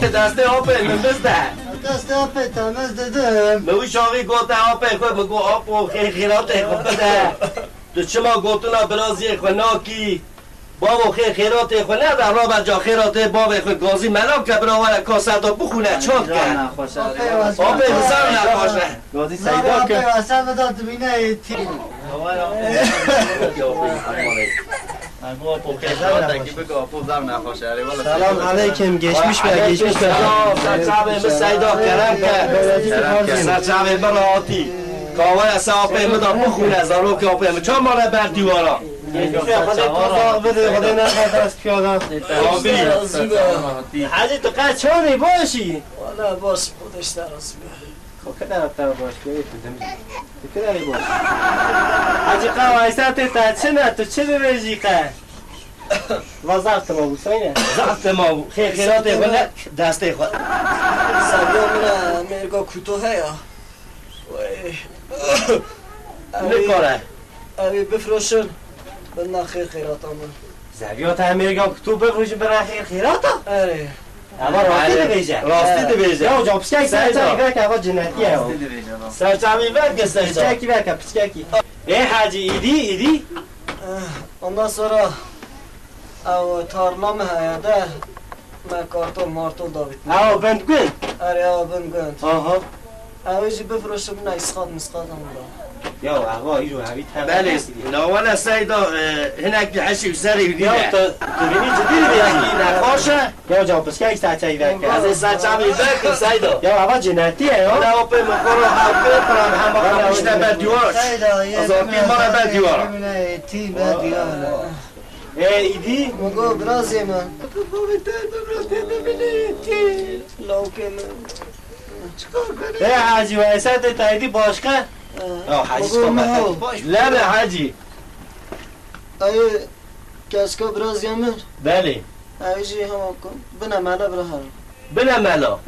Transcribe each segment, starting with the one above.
دست آب نمیزده دست آب تمیز دادم نوی شاقی گوته آب خود بگو آب و خیرات خود بده تو چما گوتونا برازی خود ناکی بابا خیرات خود نه در را بجا خیرات بابا خود گازی ملام که براوره کاسه تا بخونه چاک کرد آب بزر نخوشه گازی سیدا که آب واسه بدا دمینه تیم سلام علیکم گشمش به گشمش به سرچاوه سیدا کرم که سرچاوه براتی کاوه از آب مدا بخونه زارو که آب چون ماله بر دیوارا بده نخواد دست پیاده حاجی تو قچانی باشی والا باش خودش درست خب که طرف باش بیایی تو دمی تو که داری باش حاجی قوایسه تا چه نه تو چه ببیجی قه و زفت ما بود ساینه زفت ما بود خیرات خود دسته خود سبیا من مرگا کوتاه یا نکاره اوی بفروشن به نخیر خیرات آمون زویات امیرگان که تو بفروشی برای خیر خیراتا اره اما راستی دویجه راستی دویجه یا جا پسکک سرچاوی ورک اما جنتیه سرچاوی ورک سرچاوی پسککی ورک پسککی حاجی ایدی ondan sonra او tarlam hayada ما کارتون مارتون داوید او بند گون اره او بن گند آها اویجی بفروشم نه اسخاد مسخاد همون یا آقا ایرو هوی تر بله لاول سیدا هنک حشی سری یا دیگه تو بینی جدی رو بیایی نخواشه یا جا پسکک سرچاوی ورک از سرچاوی ورک سیدا یا آقا جنتیه یا نه آب مخور هم بپرم هم آقا بیشتر بر دیوارش از آبی ما بر دیوار تیم بر دیوار ایدی مگو برازی من لوکه من حاجی وایسات تایدی باشکه حاجی کامل لبه حاجی ای کسکا برازی من بله اویجی هم کن بنا مالا برا بله ملا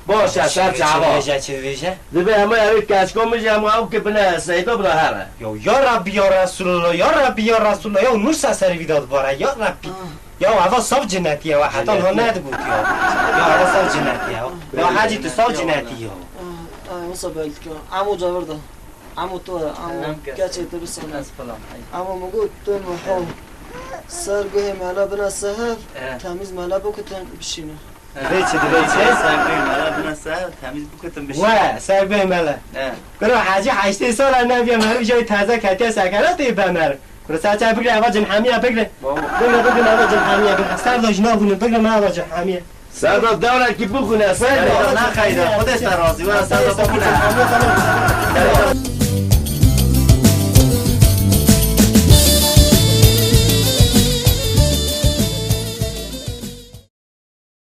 باشه سرچاوا چه ویژه دبه همه اوی کشکا میشه همه او که بله سیدا بلا هره یا ربی یا رسول الله یا ربی یا رسول الله یا نور سری ویداد باره یا ربی یا هوا صاف جنتیه و حتی ها ند بود یا هوا صاف جنتیه یا حاجی تو صاف جنتیه مثلا بلد که عمو جاورده عمو تو عمو گچه تو بسانه عمو مگو تو محو سرگوه مالا بنا صحف تمیز مالا بکتن بشینه دویچه سرگوی مالا بنا صحف تمیز بکتن بشینه و سرگوه مالا کنو حاجی 8 سال نبیم هر جای تازه کتی سکرات بمر کنو ساعت بگیره اول جن حمیه بگیره بگیره اول جن حمیه بگیره سر داشت نبونه بگیره من اول جن حمیه سردا دوره که بخونه سیدا نه خیلی خودش راضی و سردا بخونه